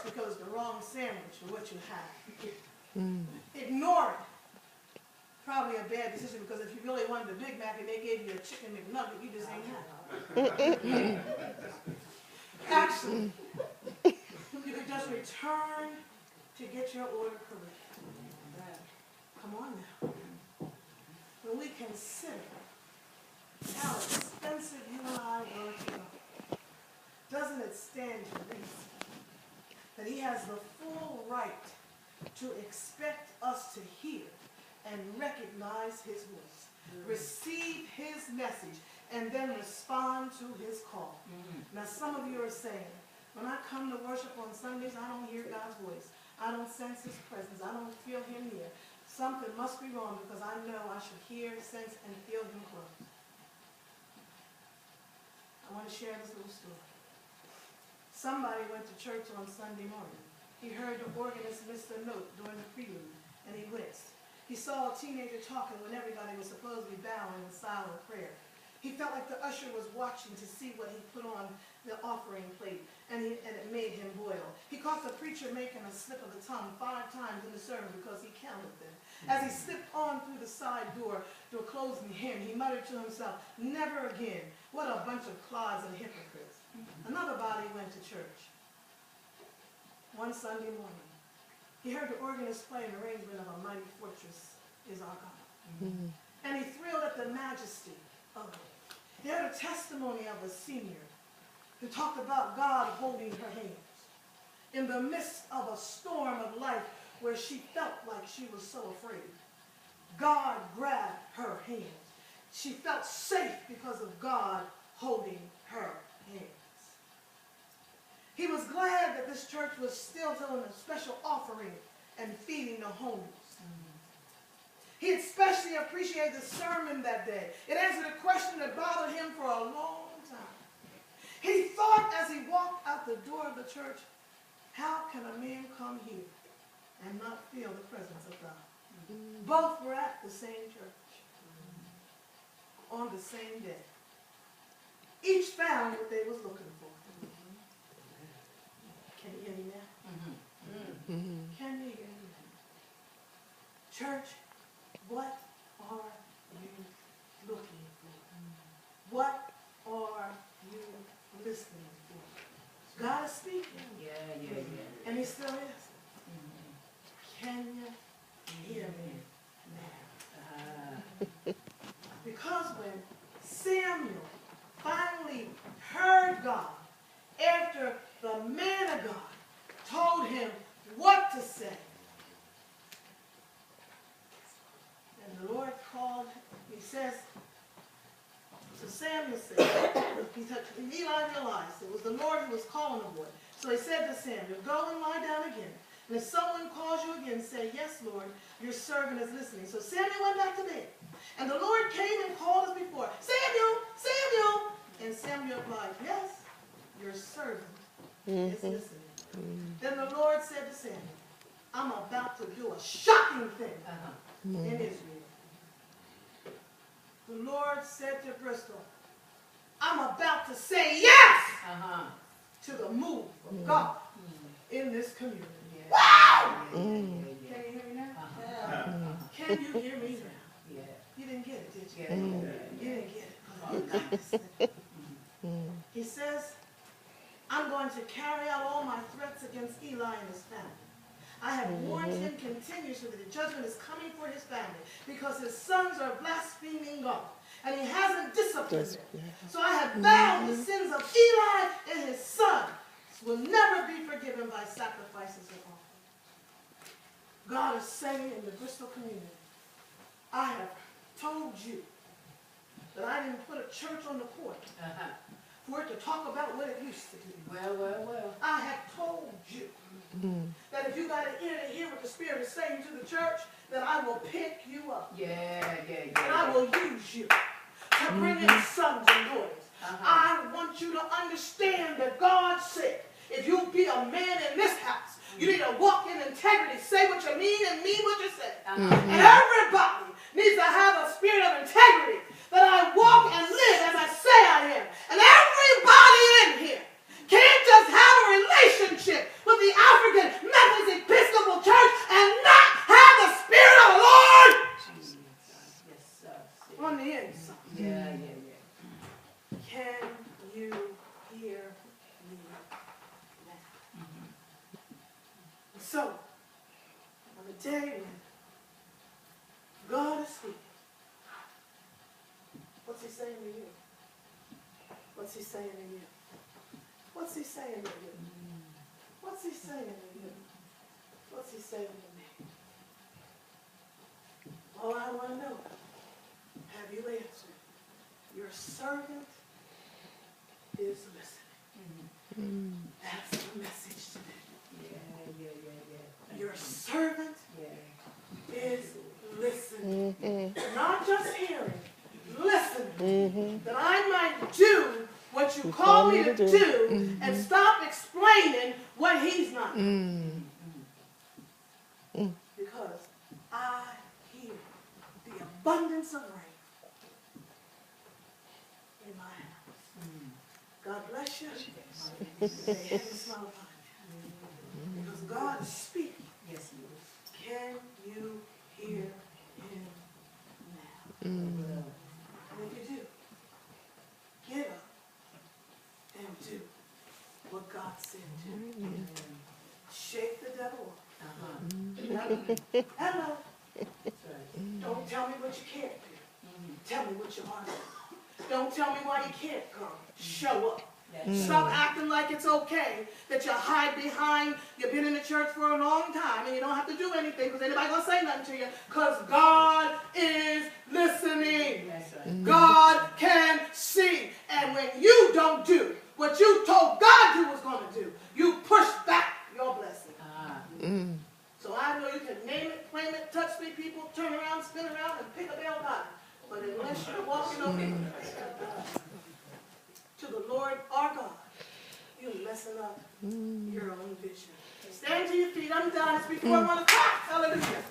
worse because it's the wrong sandwich for what you have. Ignore it. Probably a bad decision because if you really wanted a Big Mac and they gave you a chicken McNugget, you just ain't have it. Actually, you could just return to get your order correct. Come on now. When we consider how expensive you and I were to go, doesn't it stand to reason that he has the full right to expect us to hear and recognize his voice, receive his message, and then respond to his call? Now some of you are saying, when I come to worship on Sundays, I don't hear God's voice. I don't sense his presence. I don't feel him near. Something must be wrong because I know I should hear, sense, and feel him close. I want to share this little story. Somebody went to church on Sunday morning. He heard the organist miss a note during the prelude, and he winced. He saw a teenager talking when everybody was supposed to be bowing in silent prayer. He felt like the usher was watching to see what he put on the offering plate, and it made him boil. He caught the preacher making a slip of the tongue 5 times in the sermon because he counted them. As he slipped on through the side door to a closing hymn, he muttered to himself, "Never again. What a bunch of clods and hypocrites." Another body went to church one Sunday morning. He heard the organist play an arrangement of "A Mighty Fortress Is Our God." And he thrilled at the majesty of it. He heard a testimony of a senior who talked about God holding her hands. In the midst of a storm of life where she felt like she was so afraid, God grabbed her hands. She felt safe because of God holding her hands. He was glad that this church was still doing a special offering and feeding the homeless. He especially appreciated the sermon that day. It answered a question that bothered him for a long time. He thought as he walked out the door of the church, how can a man come here and not feel the presence of God? Both were at the same church on the same day. Each found what they was looking for. Can you hear me now? Can you hear me now? Church, what are you looking for? What are you listening for? God is speaking. Yeah. And he still is. Can you hear me now? Because when Samuel finally heard God, after the man of God told him what to say, and the Lord called, he says, so Samuel said, Eli realized it was the Lord who was calling the boy. So he said to Samuel, "Go and lie down again. And if someone calls you again, say, 'Yes, Lord, your servant is listening.'" So Samuel went back to bed. And the Lord came and called as before, "Samuel, Samuel!" And Samuel replied, "Yes, your servant is listening." Then the Lord said to Samuel, "I'm about to do a shocking thing in Israel." The Lord said to Bristol, "I'm about to say yes to the move of God in this community." Wow! Can you hear me now? Can you hear me now? You didn't get it, did you? You didn't get it. Oh, you got this thing. He says, "I'm going to carry out all my threats against Eli and his family. I have warned him continuously that the judgment is coming for his family because his sons are blaspheming God, and he hasn't disciplined them. So I have vowed the sins of Eli and his sons will never be forgiven by sacrifices and offerings." God is saying in the Bristol community, I have told you that I didn't put a church on the court for it to talk about what it used to be. Well. I have told you that if you got an ear to hear what the Spirit is saying to the church, that I will pick you up. And I will use you to bring in sons and daughters. I want you to understand that God said, if you be a man in this house, you need to walk in integrity, say what you mean and mean what you say. And everybody needs to have a spirit of integrity, that I walk and live as I say I am. And everybody in here can't just have a relationship with the Alpha So, on the day when God is speaking, what's he saying to you? What's he saying to you? What's he saying to you? What's he saying to you? What's he saying to me? All I want to know, have you answered? Your servant is listening. That's the message today. Your servant is listening. Not just hearing, listening. That I might do what you call me to do and stop explaining what he's not doing. Because I hear the abundance of rain in my house. God bless you. May heaven smile upon you. Because God is speaking. Yes, he is. Can you hear him now? And if you do, get up and do what God said to. Shake the devil off. Hello. Don't tell me what you can't do. Tell me what your heart is. Don't tell me why you can't come. Show up. Stop acting like it's okay that you hide behind, you've been in the church for a long time and you don't have to do anything because anybody going to say nothing to you, because God is listening. God can see. And when you don't do what you told God you was going to do, you push back your blessing. So I know you can name it, claim it, touch 3 people, turn around, spin around, and pick a bell bottom. But unless you're walking obedience to the Lord our God, you're messing up your own vision. Stand to your feet. I'm done. It's before 1 o'clock. Hallelujah.